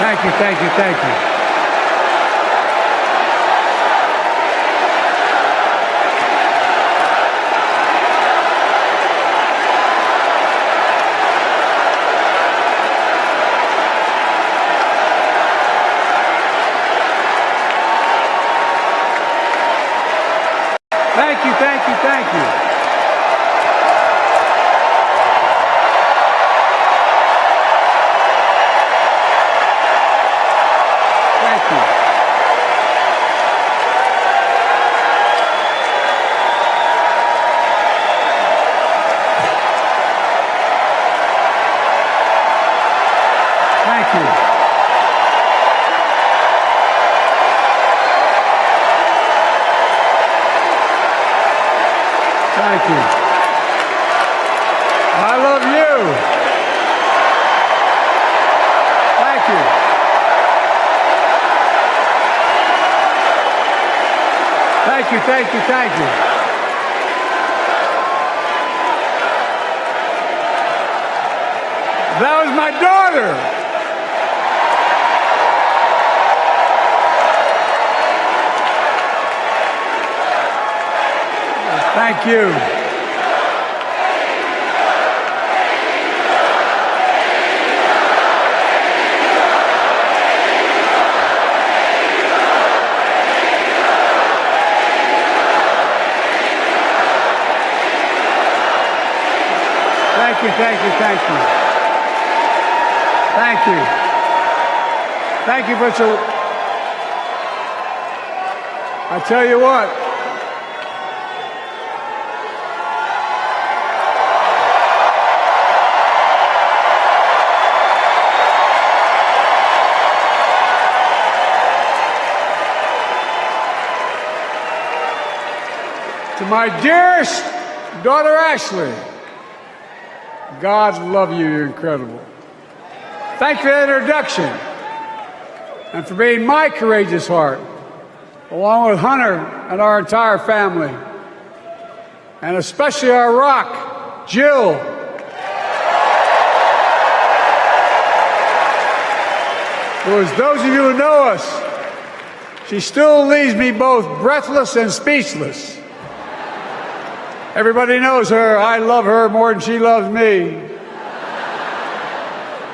Thank you, thank you, thank you. Thank you, thank you, thank you. Thank you. Thank you. Thank you. I love you. Thank you. Thank you, thank you, thank you. That was my daughter. Thank you. Thank you, thank you, thank you. Thank you. Thank you for so. I tell you what. To my dearest daughter, Ashley, God love you, you're incredible. Thank you for that introduction and for being my courageous heart, along with Hunter and our entire family, and especially our rock, Jill. For as those of you who know us, she still leaves me both breathless and speechless. Everybody knows her. I love her more than she loves me.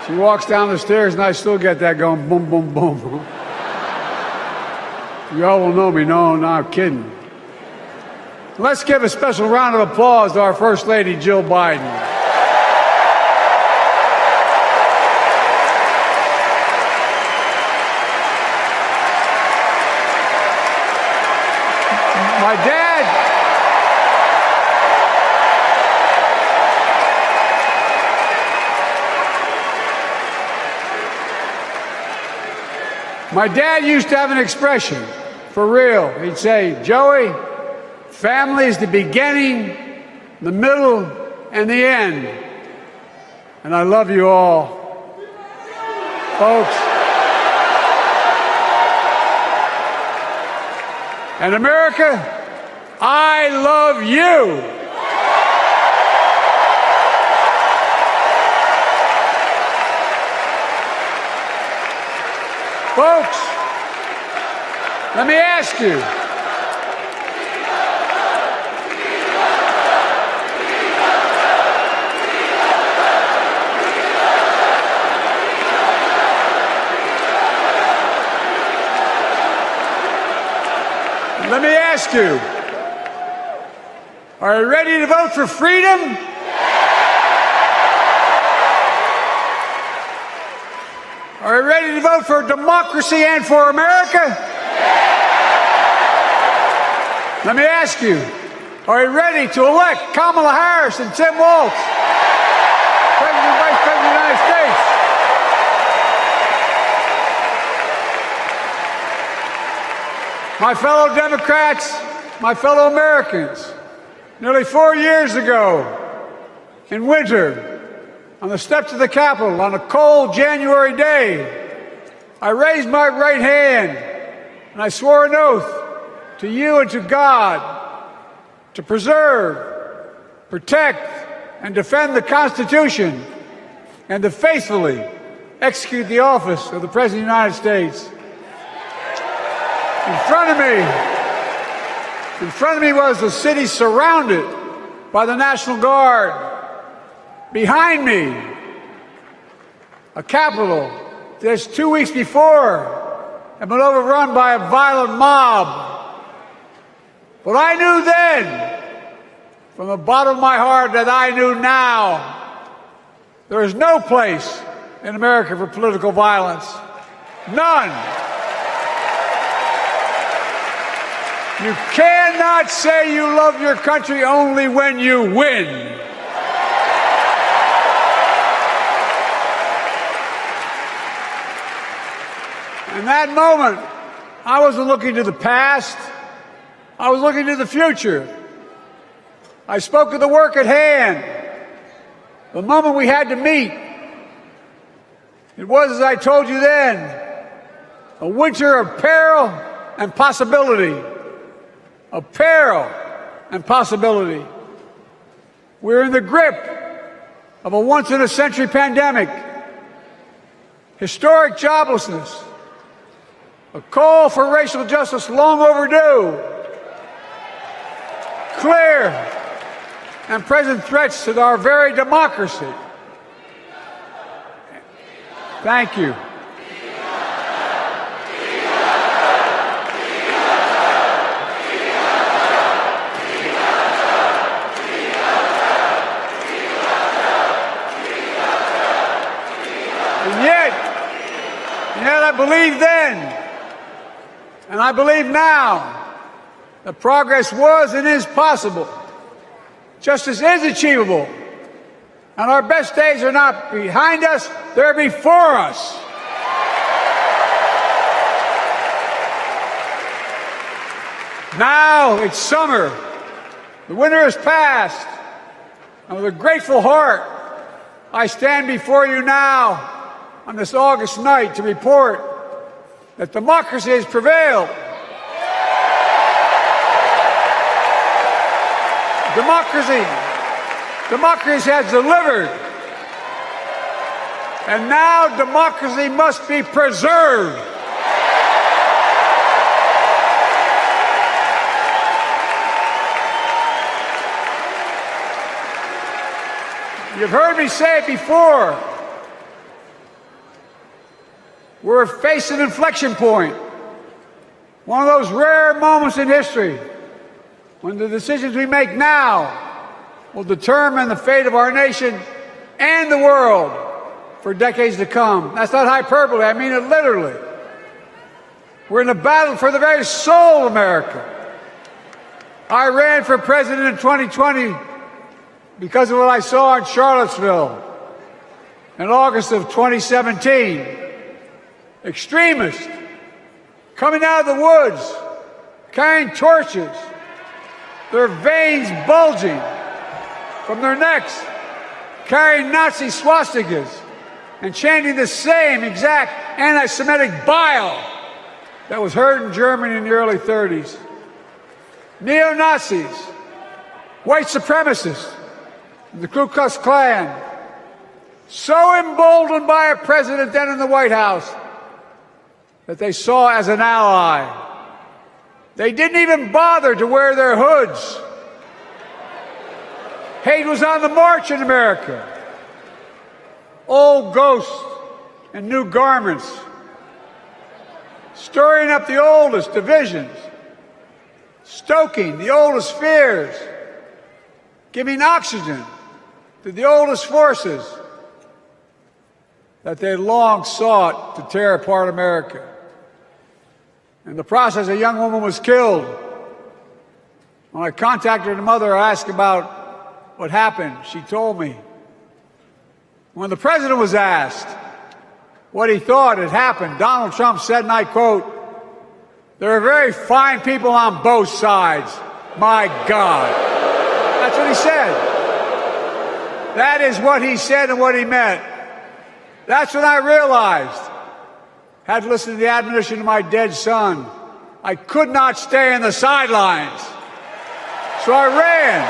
She walks down the stairs and I still get that going boom, boom, boom. You all will know me. No, I'm kidding. Let's give a special round of applause to our First Lady, Jill Biden. My dad used to have an expression, for real. He'd say, Joey, family is the beginning, the middle, and the end. And I love you all. Folks. And America, I love you. Folks, let me ask you. Let me ask you. Are you ready to vote for freedom? Are you ready to vote for democracy and for America? Let me ask you, are you ready to elect Kamala Harris and Tim Walz, President and Vice President of the United States? My fellow Democrats, my fellow Americans, nearly 4 years ago, in winter, on the steps of the Capitol on a cold January day, I raised my right hand and I swore an oath to you and to God to preserve, protect, and defend the Constitution and to faithfully execute the office of the President of the United States. In front of me was a city surrounded by the National Guard. Behind me, a Capitol that just 2 weeks before had been overrun by a violent mob. But I knew then, from the bottom of my heart, that I knew now, there is no place in America for political violence. None. You cannot say you love your country only when you win. In that moment, I wasn't looking to the past. I was looking to the future. I spoke of the work at hand, the moment we had to meet. It was, as I told you then, a winter of peril and possibility. Of peril and possibility. We're in the grip of a once-in-a-century pandemic, historic joblessness, a call for racial justice long overdue, clear and present threats to our very democracy. Thank you. And yet I believed then, and I believe now, that progress was and is possible. Justice is achievable. And our best days are not behind us, they're before us. Now it's summer. The winter has passed. And with a grateful heart, I stand before you now on this August night to report that democracy has prevailed. Democracy has delivered. And now democracy must be preserved. You've heard me say it before. We're facing an inflection point. One of those rare moments in history when the decisions we make now will determine the fate of our nation and the world for decades to come. That's not hyperbole, I mean it literally. We're in a battle for the very soul of America. I ran for president in 2020 because of what I saw in Charlottesville in August of 2017. Extremists coming out of the woods, carrying torches, their veins bulging from their necks, carrying Nazi swastikas, and chanting the same exact anti-Semitic bile that was heard in Germany in the early 30s. Neo-Nazis, white supremacists, the Ku Klux Klan, so emboldened by a president then in the White House that they saw as an ally. They didn't even bother to wear their hoods. Hate was on the march in America. Old ghosts and new garments, stirring up the oldest divisions, stoking the oldest fears, giving oxygen to the oldest forces that they long sought to tear apart America. In the process, a young woman was killed. When I contacted her mother, I asked about what happened. She told me. When the president was asked what he thought had happened, Donald Trump said, and I quote, "There are very fine people on both sides. My God." That's what he said. That is what he said and what he meant. That's when I realized, had listened to the admonition of my dead son, I could not stay in the sidelines. So I ran.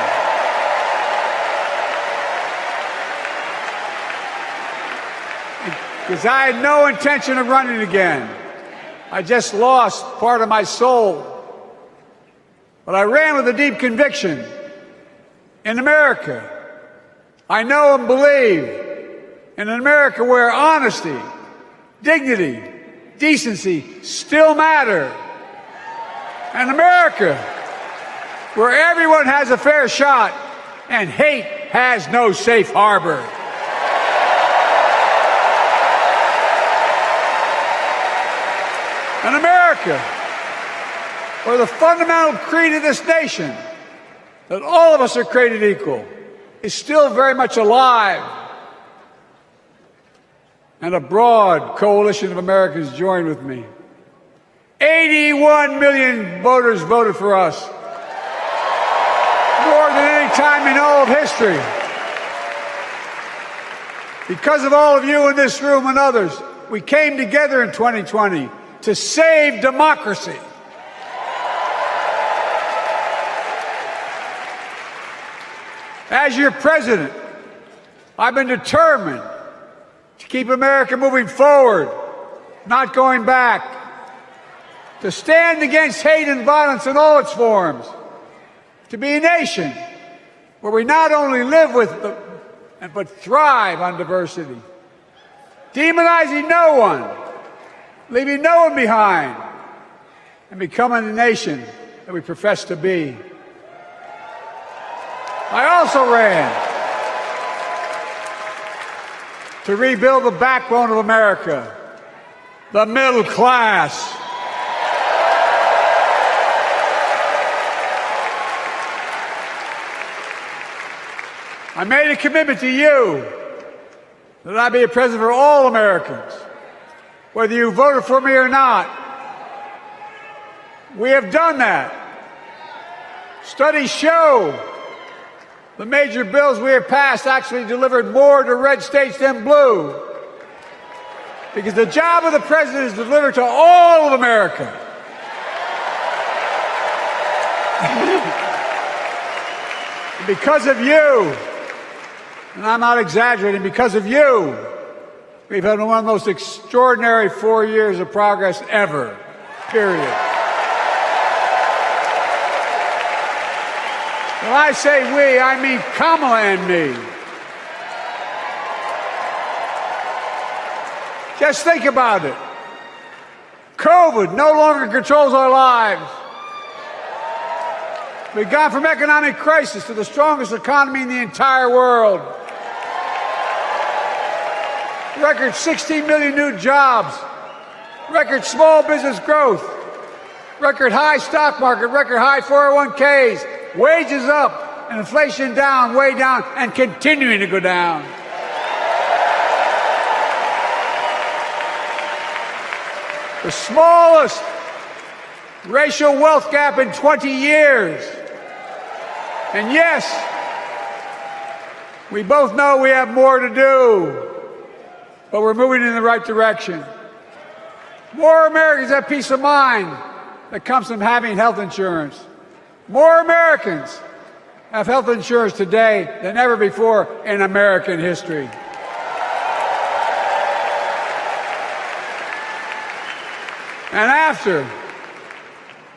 because I had no intention of running again. I just lost part of my soul. But I ran with a deep conviction in America. I know and believe in an America where honesty, dignity, decency still matter. An America where everyone has a fair shot and hate has no safe harbor. An America where the fundamental creed of this nation, that all of us are created equal, is still very much alive. And a broad coalition of Americans joined with me. 81 million voters voted for us, more than any time in all of history. Because of all of you in this room and others, we came together in 2020 to save democracy. As your president, I've been determined to keep America moving forward, not going back, to stand against hate and violence in all its forms, to be a nation where we not only live with but thrive on diversity, demonizing no one, leaving no one behind, and becoming the nation that we profess to be. I also ran to rebuild the backbone of America, the middle class. I made a commitment to you that I'd be a president for all Americans, whether you voted for me or not. We have done that. Studies show the major bills we have passed actually delivered more to red states than blue, because the job of the president is to deliver to all of America. And because of you, and I'm not exaggerating, because of you, we've had one of the most extraordinary 4 years of progress ever, period. When I say we, I mean Kamala and me. Just think about it. COVID no longer controls our lives. We've gone from economic crisis to the strongest economy in the entire world. Record 16 million new jobs. Record small business growth. Record high stock market. Record high 401ks. Wages up, and inflation down, way down, and continuing to go down. The smallest racial wealth gap in 20 years. And yes, we both know we have more to do, but we're moving in the right direction. More Americans have peace of mind that comes from having health insurance. More Americans have health insurance today than ever before in American history. And after,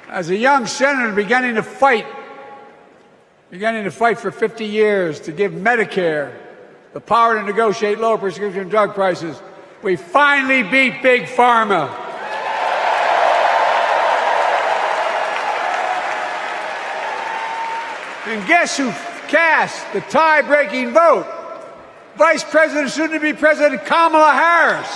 as a young senator beginning to fight for 50 years to give Medicare the power to negotiate low prescription drug prices, we finally beat Big Pharma. And guess who cast the tie-breaking vote? Vice President, soon-to-be President Kamala Harris.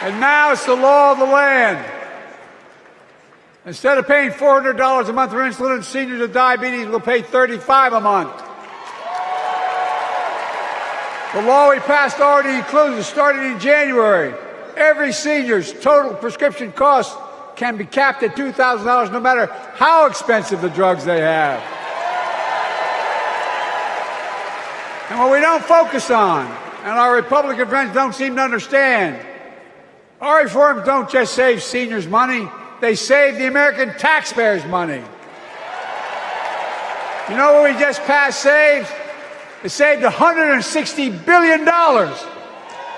And now it's the law of the land. Instead of paying $400 a month for insulin, seniors with diabetes will pay $35 a month. The law we passed already includes, starting in January, every senior's total prescription cost can be capped at $2,000 no matter how expensive the drugs they have. And what we don't focus on, and our Republican friends don't seem to understand, our reforms don't just save seniors money, they save the American taxpayers money. You know what we just passed saved? It saved $160 billion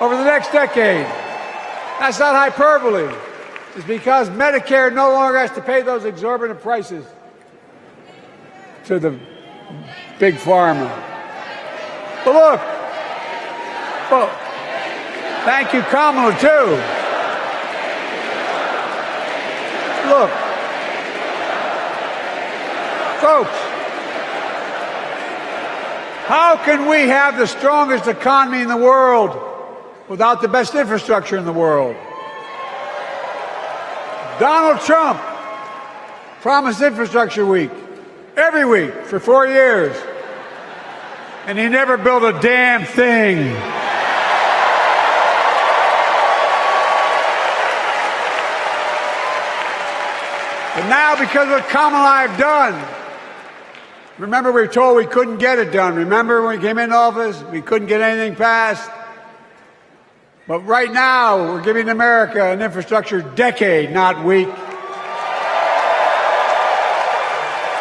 over the next decade. That's not hyperbole. It's because Medicare no longer has to pay those exorbitant prices to the big pharma. But look, well, thank you, Kamala, too. Look, folks, how can we have the strongest economy in the world without the best infrastructure in the world? Donald Trump promised Infrastructure Week every week for 4 years, and he never built a damn thing. But now, because of what Kamala and I have done, remember we were told we couldn't get it done. Remember when we came into office, we couldn't get anything passed? But right now, we're giving America an infrastructure decade, not week.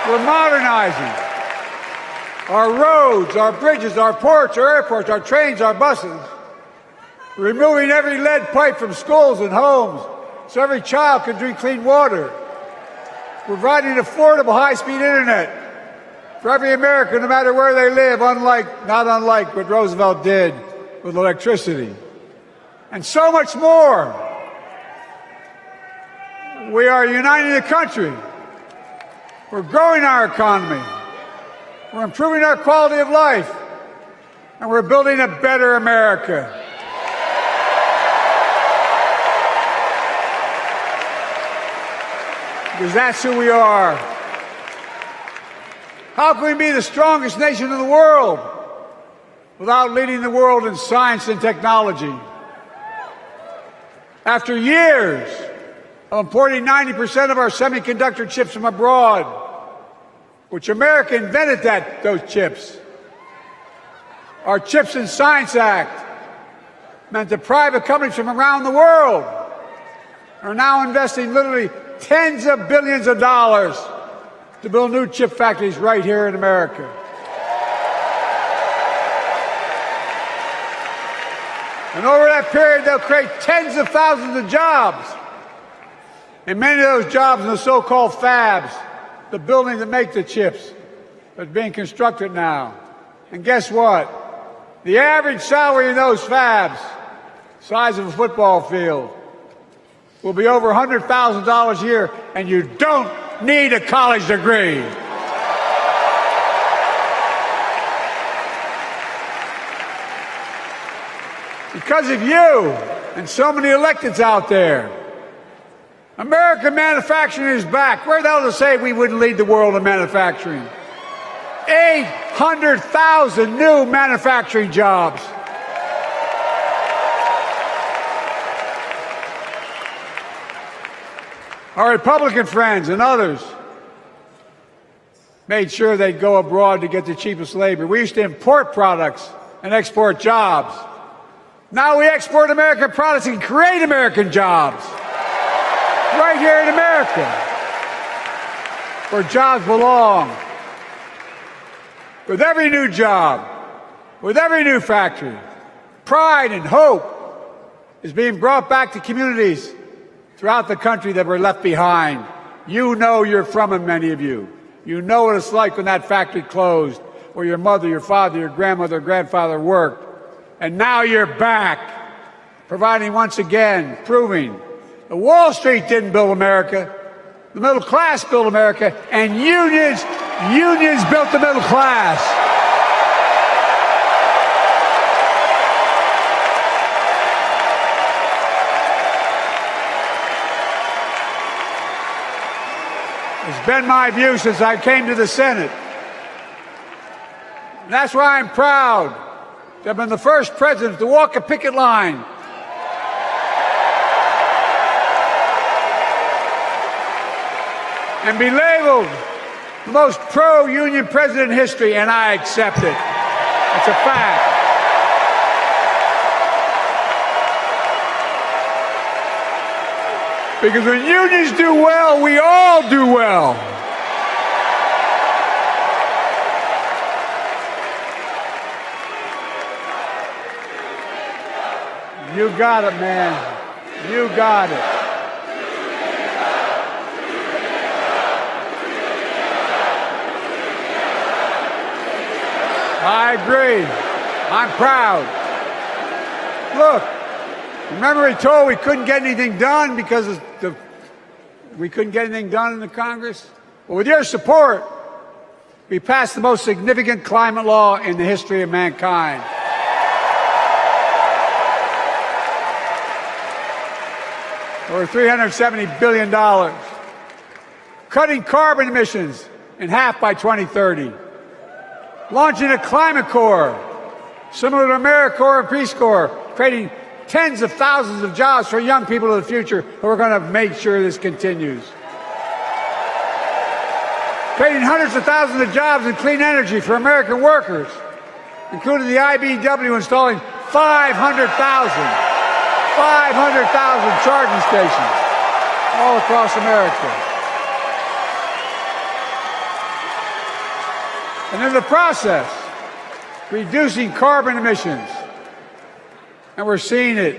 We're modernizing our roads, our bridges, our ports, our airports, our trains, our buses. We're removing every lead pipe from schools and homes so every child can drink clean water. We're providing affordable high-speed internet for every American, no matter where they live, not unlike what Roosevelt did with electricity. And so much more. We are uniting the country. We're growing our economy. We're improving our quality of life. And we're building a better America. Because that's who we are. How can we be the strongest nation in the world without leading the world in science and technology? After years of importing 90% of our semiconductor chips from abroad, which America invented those chips, our Chips and Science Act meant that private companies from around the world are now investing literally tens of billions of dollars to build new chip factories right here in America. And over that period, they'll create tens of thousands of jobs. And many of those jobs in the so-called fabs, the buildings that make the chips, are being constructed now. And guess what? The average salary in those fabs, size of a football field, will be over $100,000 a year, and you don't need a college degree. Because of you and so many electeds out there, American manufacturing is back. Where the hell to say we wouldn't lead the world in manufacturing? 800,000 new manufacturing jobs. Our Republican friends and others made sure they'd go abroad to get the cheapest labor. We used to import products and export jobs. Now we export American products and create American jobs right here in America, where jobs belong. With every new job, with every new factory, pride and hope is being brought back to communities throughout the country that were left behind. You know you're from them, many of you. You know what it's like when that factory closed, where your mother, your father, your grandmother, grandfather worked. And now you're back, providing once again, proving that Wall Street didn't build America, the middle class built America, and unions built the middle class. It's been my view since I came to the Senate. And that's why I'm proud to have been the first president to walk a picket line and be labeled the most pro-union president in history, and I accept it. It's a fact. Because when unions do well, we all do well. got it, man. You got it. I agree. I'm proud. Look, remember he told we couldn't get anything done because we couldn't get anything done in the Congress? Well, with your support, we passed the most significant climate law in the history of mankind. Over $370 billion. Cutting carbon emissions in half by 2030. Launching a climate corps, similar to AmeriCorps and Peace Corps, creating tens of thousands of jobs for young people of the future who are going to make sure this continues. Creating hundreds of thousands of jobs in clean energy for American workers, including the IBEW installing 500,000 charging stations all across America. And in the process, reducing carbon emissions. And we're seeing it.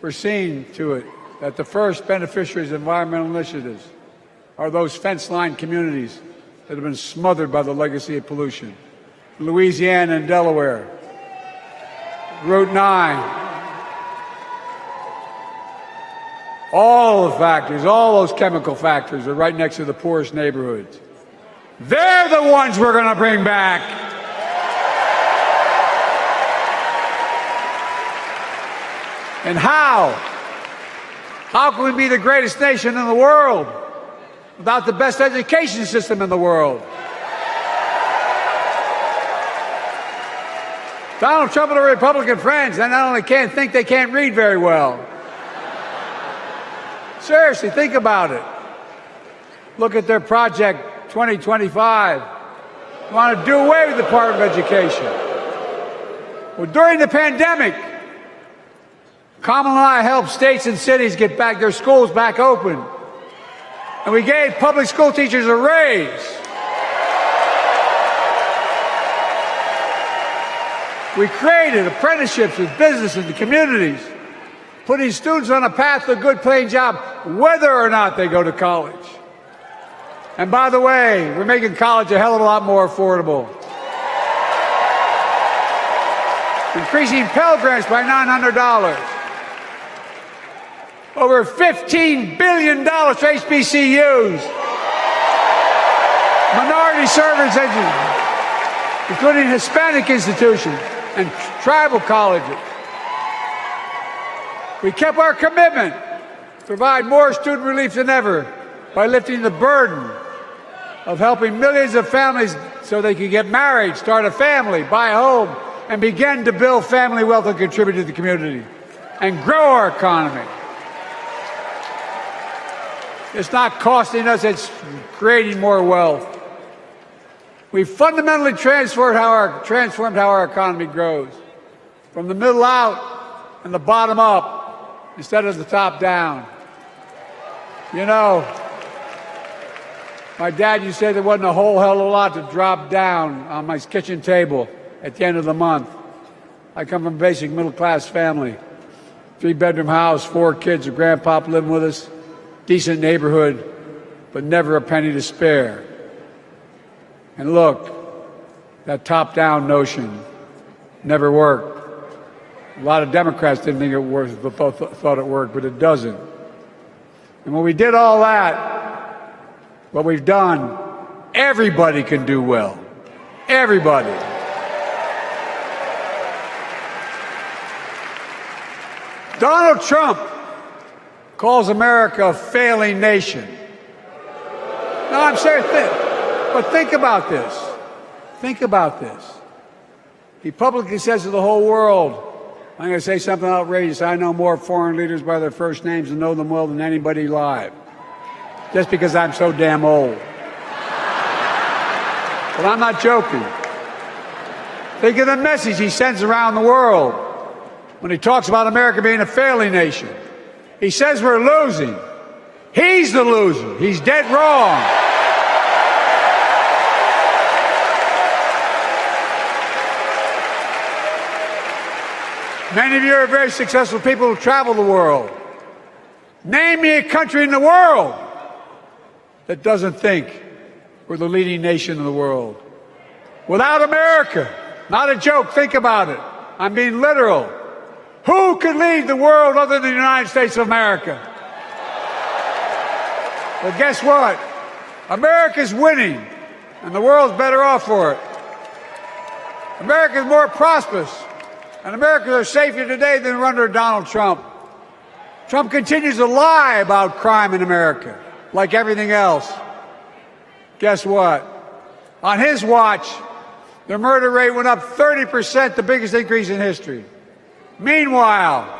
We're seeing to it that the first beneficiaries of environmental initiatives are those fence-line communities that have been smothered by the legacy of pollution. Louisiana and Delaware, Route 9, all the factories, all those chemical factories are right next to the poorest neighborhoods. They're the ones we're going to bring back. And how? How can we be the greatest nation in the world without the best education system in the world? Donald Trump and the Republican friends, they not only can't think, they can't read very well. Seriously, think about it. Look at their Project 2025. They want to do away with the Department of Education. Well, during the pandemic, Kamala and I helped states and cities get back their schools back open. And we gave public school teachers a raise. We created apprenticeships with businesses and communities, putting students on a path to a good paying job, whether or not they go to college. And by the way, we're making college a hell of a lot more affordable. Increasing Pell Grants by $900. Over $15 billion for HBCUs. Minority service education, including Hispanic institutions and tribal colleges. We kept our commitment to provide more student relief than ever by lifting the burden of helping millions of families so they could get married, start a family, buy a home, and begin to build family wealth and contribute to the community and grow our economy. It's not costing us, it's creating more wealth. We've fundamentally transformed how our economy grows, from the middle out and the bottom up instead of the top down. You know, my dad used to say there wasn't a whole hell of a lot to drop down on my kitchen table at the end of the month. I come from a basic middle-class family, 3-bedroom house, 4 kids, a grandpa living with us, decent neighborhood, but never a penny to spare. And look, that top-down notion never worked. A lot of Democrats didn't think it worked, thought it worked, but it doesn't. And when we did all that, what we've done, everybody can do well. Everybody. Donald Trump calls America a failing nation. No, I'm serious. But think about this. Think about this. He publicly says to the whole world, I'm going to say something outrageous. I know more foreign leaders by their first names and know them well than anybody alive. Just because I'm so damn old. But I'm not joking. Think of the message he sends around the world when he talks about America being a failing nation. He says we're losing. He's the loser. He's dead wrong. Many of you are very successful people who travel the world. Name me a country in the world that doesn't think we're the leading nation in the world. Without America, not a joke, think about it. I'm being literal. Who could lead the world other than the United States of America? Well, guess what? America's winning, and the world's better off for it. America's more prosperous, and Americans are safer today than under Donald Trump. Trump continues to lie about crime in America, like everything else. Guess what? On his watch, the murder rate went up 30%, the biggest increase in history. Meanwhile,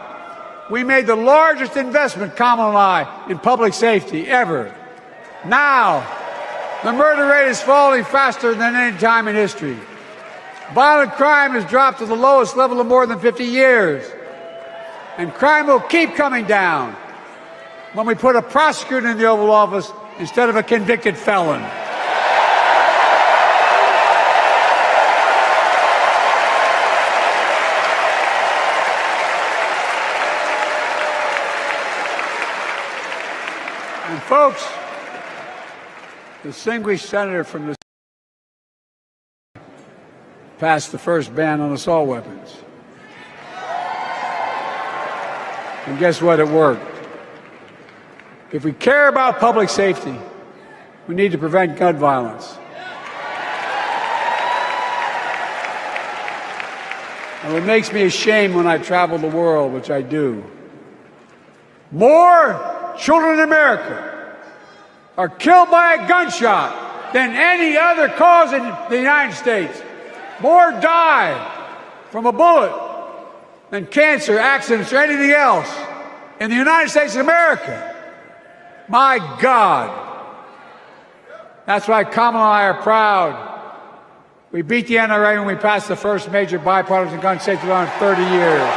we made the largest investment, Kamala and I, in public safety ever. Now, the murder rate is falling faster than any time in history. Violent crime has dropped to the lowest level in more than 50 years. And crime will keep coming down when we put a prosecutor in the Oval Office instead of a convicted felon. And folks, distinguished senator from the passed the first ban on assault weapons. And guess what? It worked. If we care about public safety, we need to prevent gun violence. And it makes me ashamed when I travel the world, which I do. More children in America are killed by a gunshot than any other cause in the United States. More die from a bullet than cancer, accidents, or anything else in the United States of America. My God. That's why Kamala and I are proud. We beat the NRA when we passed the first major bipartisan gun safety law in 30 years.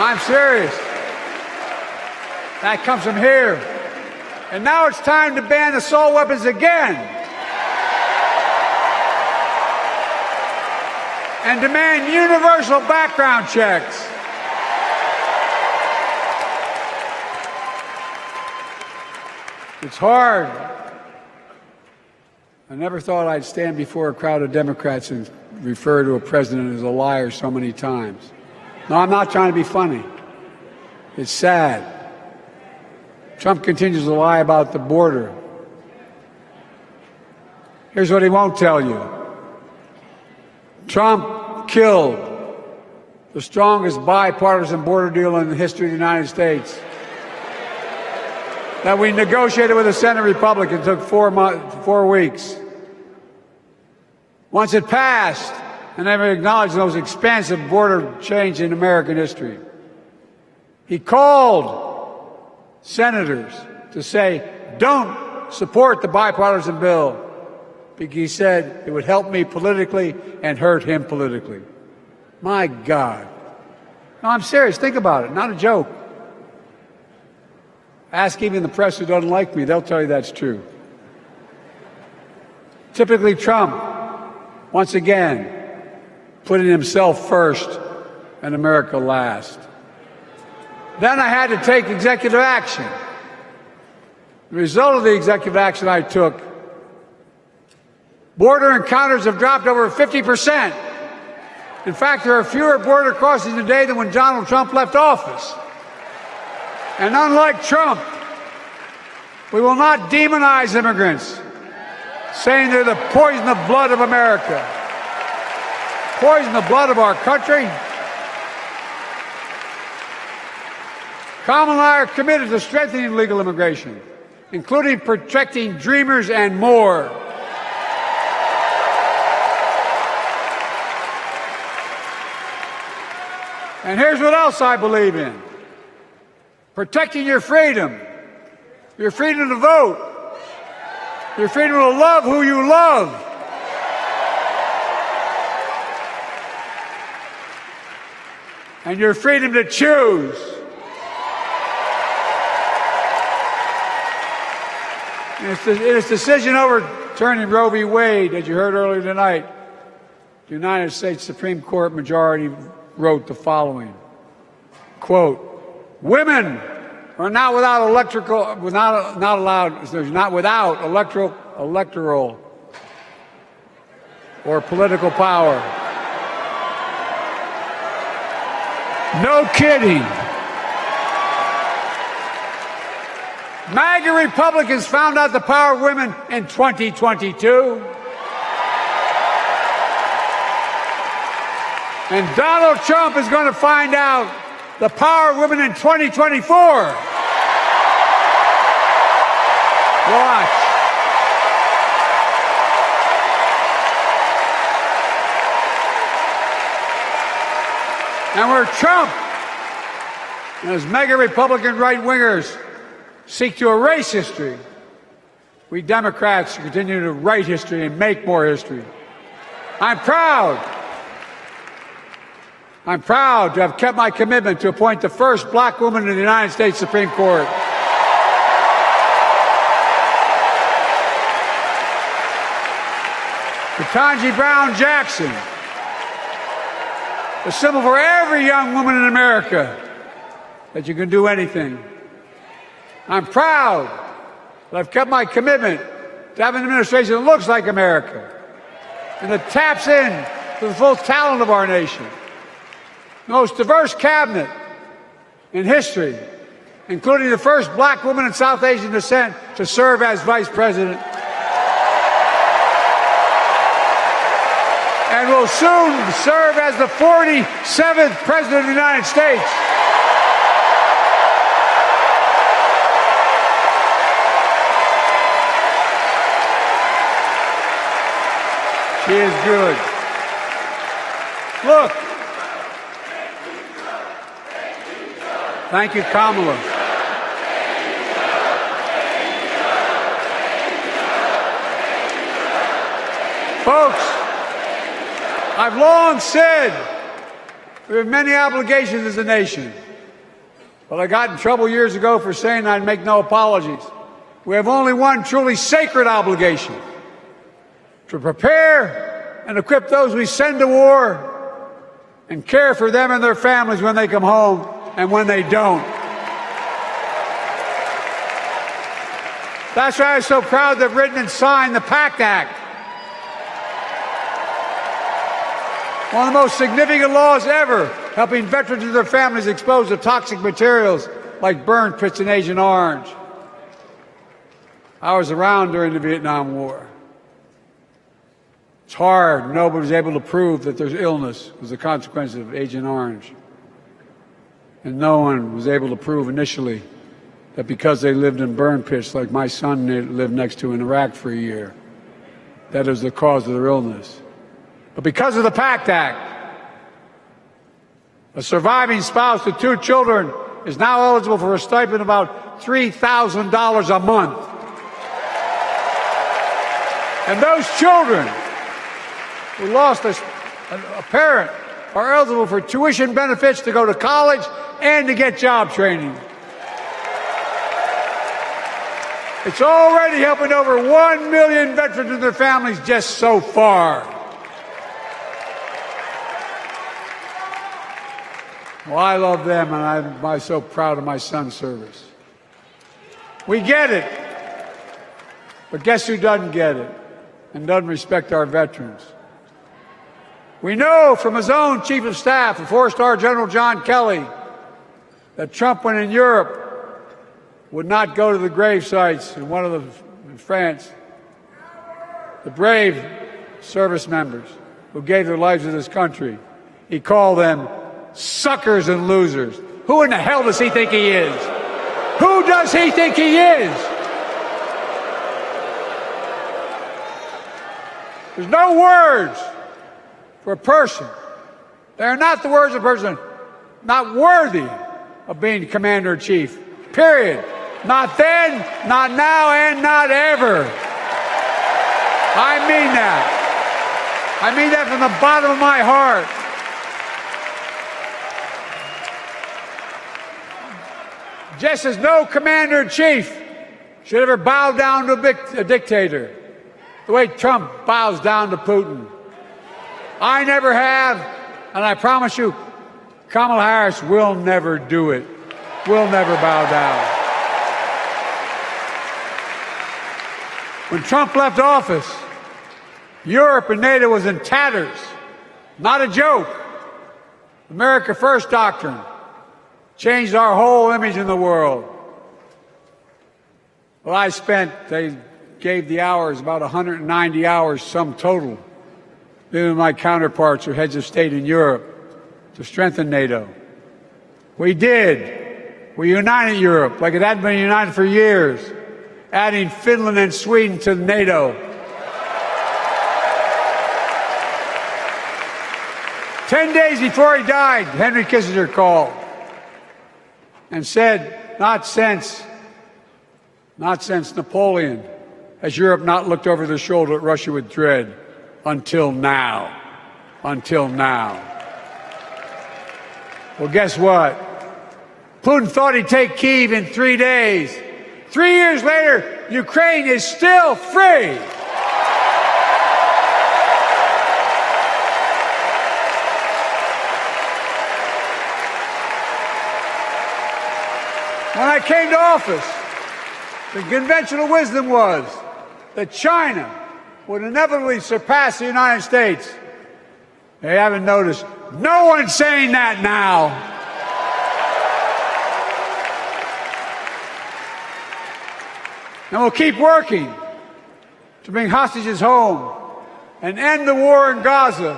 I'm serious. That comes from here. And now it's time to ban assault weapons again. And demand universal background checks. It's hard. I never thought I'd stand before a crowd of Democrats and refer to a president as a liar so many times. No, I'm not trying to be funny. It's sad. Trump continues to lie about the border. Here's what he won't tell you. Trump killed the strongest bipartisan border deal in the history of the United States that we negotiated with the Senate Republicans. It took 4 weeks. Once it passed, and never acknowledged the most expansive border change in American history, he called senators to say, don't support the bipartisan bill, because he said it would help me politically and hurt him politically. My God. No, I'm serious. Think about it. Not a joke. Ask even the press who doesn't like me. They'll tell you that's true. Typically Trump, once again, putting himself first and America last. Then I had to take executive action. The result of the executive action I took, border encounters have dropped over 50%. In fact, there are fewer border crossings today than when Donald Trump left office. And unlike Trump, we will not demonize immigrants, saying they're the poison of blood of America. Poison the blood of our country. Kamala and I are committed to strengthening legal immigration, including protecting dreamers and more. And here's what else I believe in. Protecting your freedom to vote, your freedom to love who you love. And your freedom to choose. In its decision over overturning Roe v. Wade, as you heard earlier tonight, the United States Supreme Court majority wrote the following, quote, women are not without electoral or political power. No kidding. MAGA Republicans found out the power of women in 2022. And Donald Trump is going to find out the power of women in 2024. Watch. And where Trump and his mega Republican right-wingers seek to erase history, we Democrats continue to write history and make more history. I'm proud to have kept my commitment to appoint the first black woman in the United States Supreme Court. Ketanji Brown Jackson, a symbol for every young woman in America that you can do anything. I'm proud that I've kept my commitment to have an administration that looks like America and that taps in to the full talent of our nation. The most diverse cabinet in history, including the first black woman in South Asian descent to serve as vice president. And will soon serve as the 47th President of the United States. She is good. Look. Thank you, Kamala. Folks, I've long said we have many obligations as a nation, but I got in trouble years ago for saying I'd make no apologies. We have only one truly sacred obligation: to prepare and equip those we send to war and care for them and their families when they come home and when they don't. That's why I'm so proud to have written and signed the PACT Act, one of the most significant laws ever, helping veterans and their families exposed to toxic materials like burn pits in Agent Orange. I was around during the Vietnam War. It's hard. Nobody was able to prove that there's illness was a consequence of Agent Orange. And no one was able to prove initially that because they lived in burn pits like my son lived next to in Iraq for a year, that is the cause of their illness. But because of the PACT Act, a surviving spouse with 2 children is now eligible for a stipend of about $3,000 a month. And those children who lost a parent are eligible for tuition benefits to go to college and to get job training. It's already helping over 1 million veterans and their families just so far. Well, I love them, and I'm so proud of my son's service. We get it. But guess who doesn't get it and doesn't respect our veterans? We know from his own chief of staff, the 4-star General John Kelly, that Trump, when in Europe, would not go to the grave sites in France. The brave service members who gave their lives to this country. He called them suckers and losers. Who in the hell does he think he is? Who does he think he is? There's no words for a person. They are not the words of a person not worthy of being commander-in-chief. Period. Not then, not now, and not ever. I mean that. I mean that from the bottom of my heart. Just as no commander-in-chief should ever bow down to a dictator, the way Trump bows down to Putin. I never have, and I promise you, Kamala Harris will never do it. Will never bow down. When Trump left office, Europe and NATO was in tatters. Not a joke. America First doctrine changed our whole image in the world. Well, they gave the hours, about 190 hours, sum total, to my counterparts or heads of state in Europe to strengthen NATO. We did. We united Europe like it hadn't been united for years, adding Finland and Sweden to NATO. 10 days before he died, Henry Kissinger called and said, not since Napoleon has Europe not looked over their shoulder at Russia with dread. Until now. Until now. Well, guess what? Putin thought he'd take Kyiv in 3 days. 3 years later, Ukraine is still free. When I came to office, the conventional wisdom was that China would inevitably surpass the United States. They haven't noticed. No one's saying that now. And we'll keep working to bring hostages home and end the war in Gaza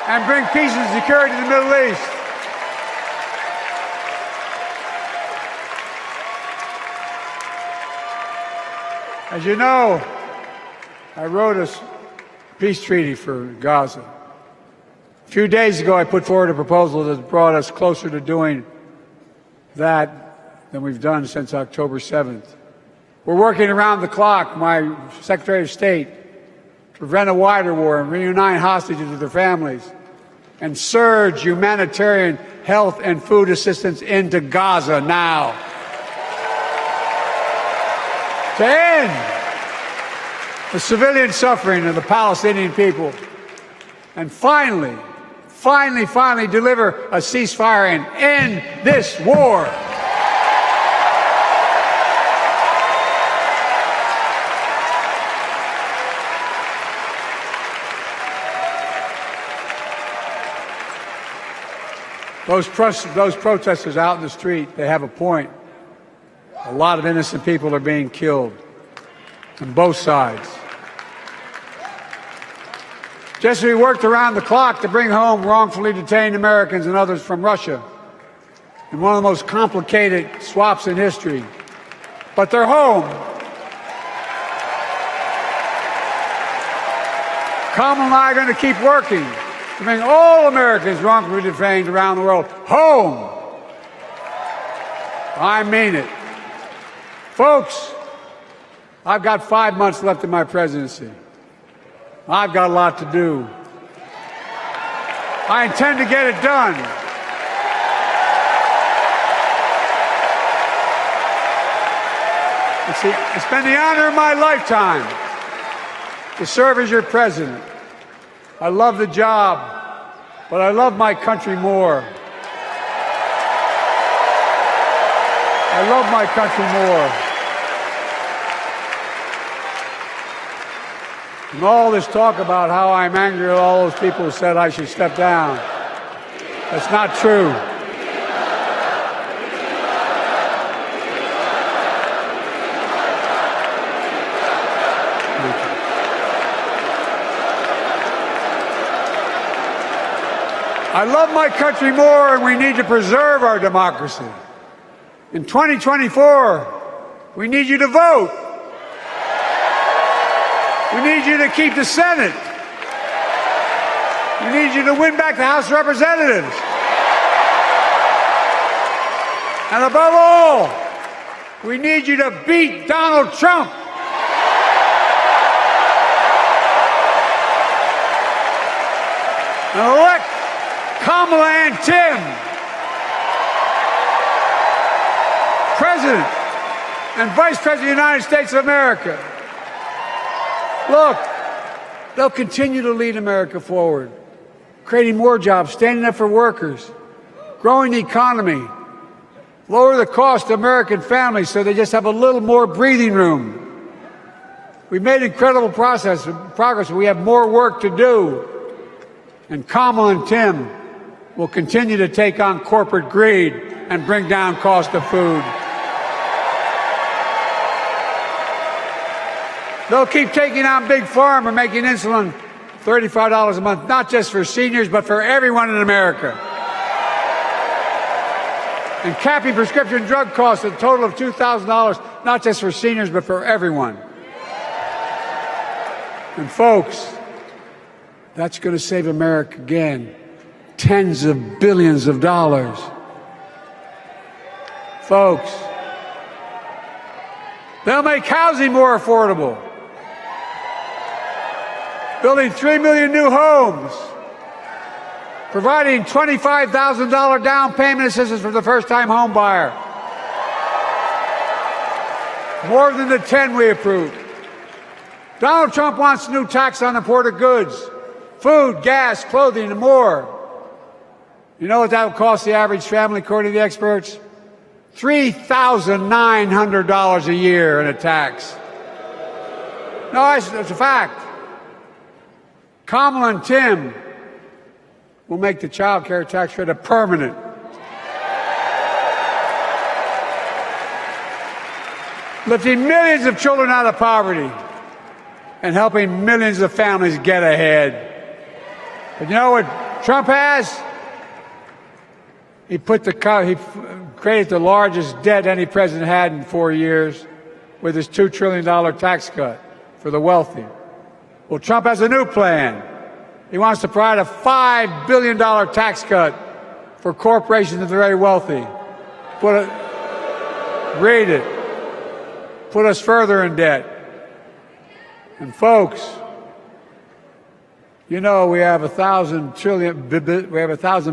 and bring peace and security to the Middle East. As you know, I wrote a peace treaty for Gaza. A few days ago, I put forward a proposal that brought us closer to doing that than we've done since October 7th. We're working around the clock, my Secretary of State, to prevent a wider war and reunite hostages with their families and surge humanitarian health and food assistance into Gaza now. To end the civilian suffering of the Palestinian people, and finally deliver a ceasefire and end this war. Those protesters out in the street, they have a point. A lot of innocent people are being killed on both sides. Just as we worked around the clock to bring home wrongfully detained Americans and others from Russia in one of the most complicated swaps in history, but they're home. Kamala and I are going to keep working to bring all Americans wrongfully detained around the world home. I mean it. Folks, I've got 5 months left in my presidency. I've got a lot to do. I intend to get it done. It's been the honor of my lifetime to serve as your president. I love the job, but I love my country more. I love my country more. And all this talk about how I'm angry at all those people who said I should step down, that's not true. I love my country more, and we need to preserve our democracy. In 2024, we need you to vote. We need you to keep the Senate. We need you to win back the House of Representatives. And above all, we need you to beat Donald Trump. And elect Kamala and Tim President and Vice President of the United States of America. Look, they'll continue to lead America forward, creating more jobs, standing up for workers, growing the economy, lower the cost to American families so they just have a little more breathing room. We've made incredible progress, but we have more work to do. And Kamala and Tim will continue to take on corporate greed and bring down cost of food. They'll keep taking on Big Pharma, making insulin $35 a month, not just for seniors, but for everyone in America. And capping prescription drug costs at a total of $2,000, not just for seniors, but for everyone. And folks, that's going to save America again tens of billions of dollars. Folks, they'll make housing more affordable, building 3 million new homes, providing $25,000 down payment assistance for the first-time home buyer, more than the 10 we approved. Donald Trump wants a new tax on imported goods, food, gas, clothing, and more. You know what that will cost the average family, according to the experts? $3,900 a year in a tax. No, it's a fact. Kamala and Tim will make the child care tax credit permanent. Lifting millions of children out of poverty and helping millions of families get ahead. But you know what Trump has? He created the largest debt any president had in 4 years with his $2 trillion tax cut for the wealthy. Well, Trump has a new plan. He wants to provide a $5 billion tax cut for corporations and the very wealthy. Read it. Put us further in debt. And folks, you know we have 1,000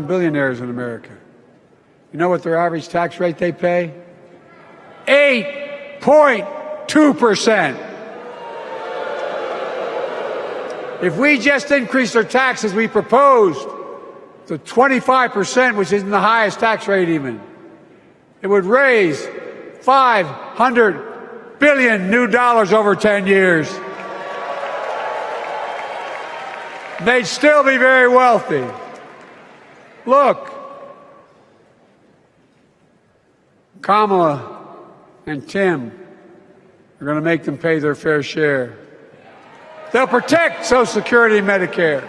billionaires in America. You know what their average tax rate they pay? 8.2%. If we just increased our taxes we proposed to 25%, which isn't the highest tax rate even, it would raise $500 billion new dollars over 10 years. They'd still be very wealthy. Look, Kamala and Tim are going to make them pay their fair share. They'll protect Social Security and Medicare.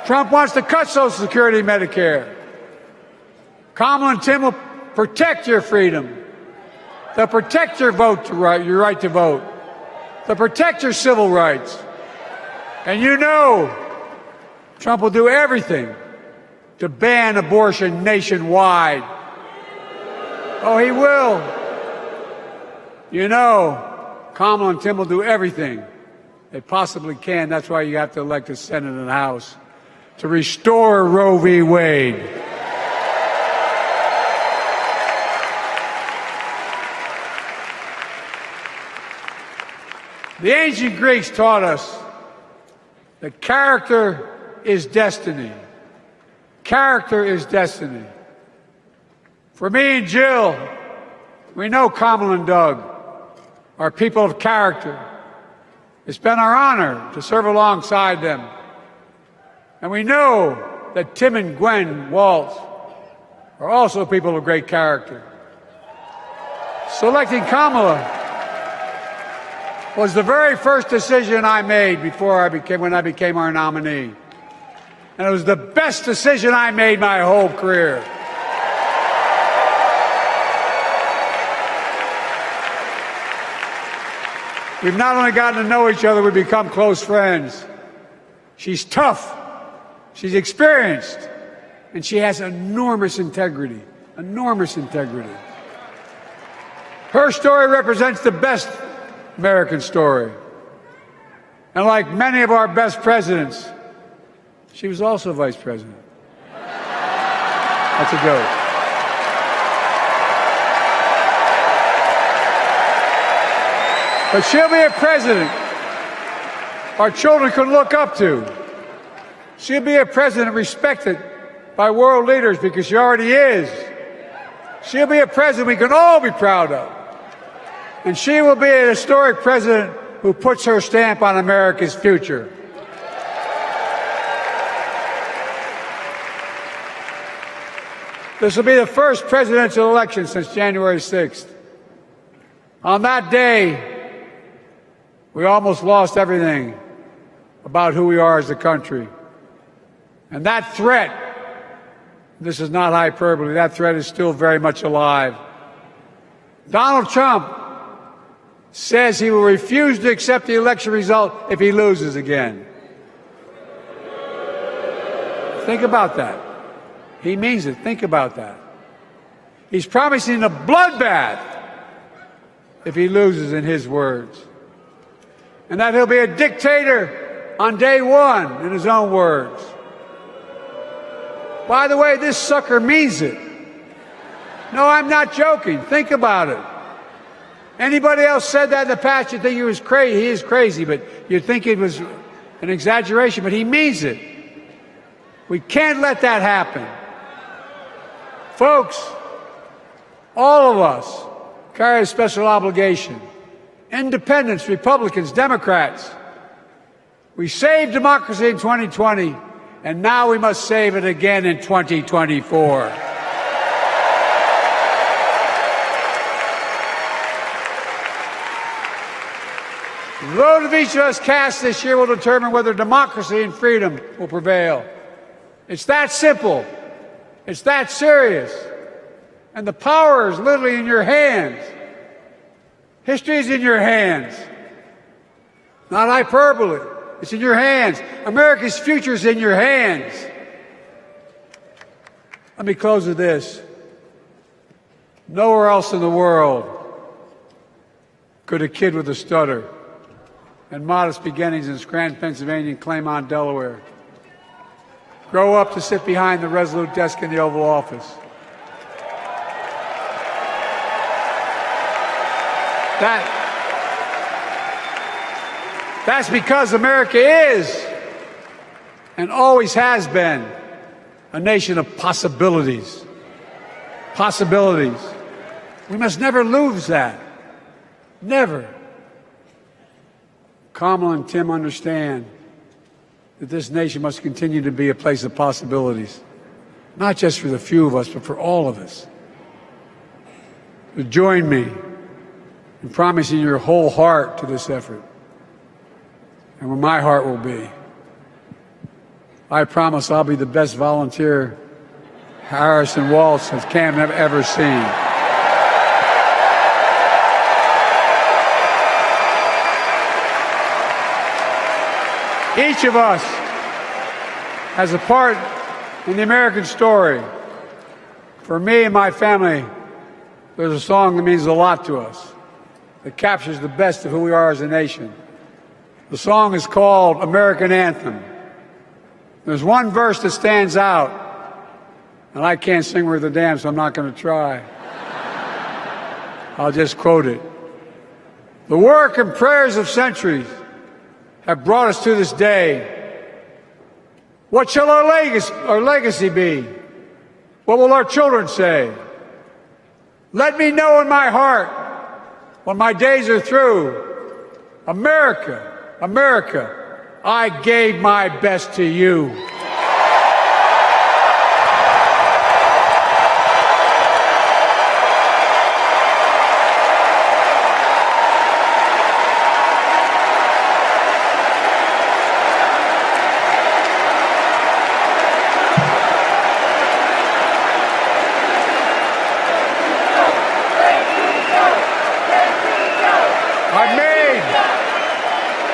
Trump wants to cut Social Security and Medicare. Kamala and Tim will protect your freedom. They'll protect your your right to vote. They'll protect your civil rights. And you know Trump will do everything to ban abortion nationwide. Oh, he will. You know Kamala and Tim will do everything they possibly can. That's why you have to elect a Senate and a House to restore Roe v. Wade. The ancient Greeks taught us that character is destiny. Character is destiny. For me and Jill, we know Kamala and Doug are people of character. It's been our honor to serve alongside them. And we know that Tim and Gwen Walz are also people of great character. Selecting Kamala was the very first decision I made when I became our nominee. And it was the best decision I made my whole career. We've not only gotten to know each other, we've become close friends. She's tough, she's experienced, and she has enormous integrity, enormous integrity. Her story represents the best American story. And like many of our best presidents, she was also vice president. That's a joke. But she'll be a president our children can look up to. She'll be a president respected by world leaders because she already is. She'll be a president we can all be proud of. And she will be a historic president who puts her stamp on America's future. This will be the first presidential election since January 6th. On that day, we almost lost everything about who we are as a country. And that threat, this is not hyperbole, that threat is still very much alive. Donald Trump says he will refuse to accept the election result if he loses again. Think about that. He means it. Think about that. He's promising a bloodbath if he loses, in his words. And that he'll be a dictator on day one, in his own words. By the way, this sucker means it. No, I'm not joking. Think about it. Anybody else said that in the past, you'd think he was crazy. He is crazy, but you'd think it was an exaggeration, but he means it. We can't let that happen. Folks, all of us carry a special obligation. Independents, Republicans, Democrats. We saved democracy in 2020, and now we must save it again in 2024. The vote of each of us cast this year will determine whether democracy and freedom will prevail. It's that simple. It's that serious. And the power is literally in your hands. History is in your hands. Not hyperbole. It's in your hands. America's future is in your hands. Let me close with this. Nowhere else in the world could a kid with a stutter and modest beginnings in Scranton, Pennsylvania, and Claymont, Delaware, grow up to sit behind the resolute desk in the Oval Office. That's because America is and always has been a nation of possibilities. Possibilities. We must never lose that. Never. Kamala and Tim understand that this nation must continue to be a place of possibilities, not just for the few of us, but for all of us. So join me in promising your whole heart to this effort, and where my heart will be. I promise I'll be the best volunteer Harris and Walz has ever seen. Each of us has a part in the American story. For me and my family, there's a song that means a lot to us, that captures the best of who we are as a nation. The song is called American Anthem. There's one verse that stands out, and I can't sing worth a damn, so I'm not going to try. I'll just quote it. The work and prayers of centuries have brought us to this day. What shall our legacy be? What will our children say? Let me know in my heart, when my days are through, America, America, I gave my best to you.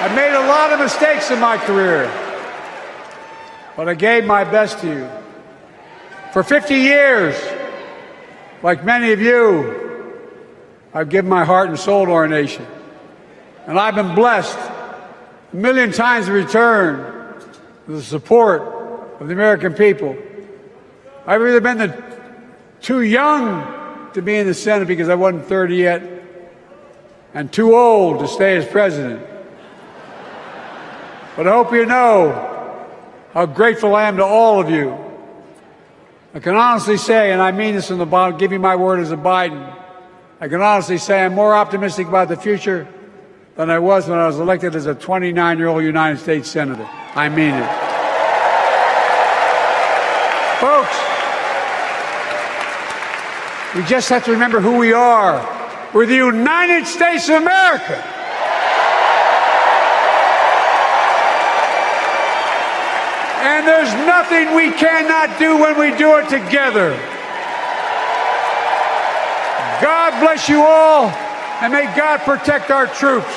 I've made a lot of mistakes in my career, but I gave my best to you. For 50 years, like many of you, I've given my heart and soul to our nation. And I've been blessed a million times in return with the support of the American people. I've either been too young to be in the Senate because I wasn't 30 yet, and too old to stay as president. But I hope you know how grateful I am to all of you. I can honestly say, and I mean this from the bottom, give you my word as a Biden, I can honestly say I'm more optimistic about the future than I was when I was elected as a 29-year-old United States Senator. I mean it. Folks, we just have to remember who we are. We're the United States of America. And there's nothing we cannot do when we do it together. God bless you all, and may God protect our troops.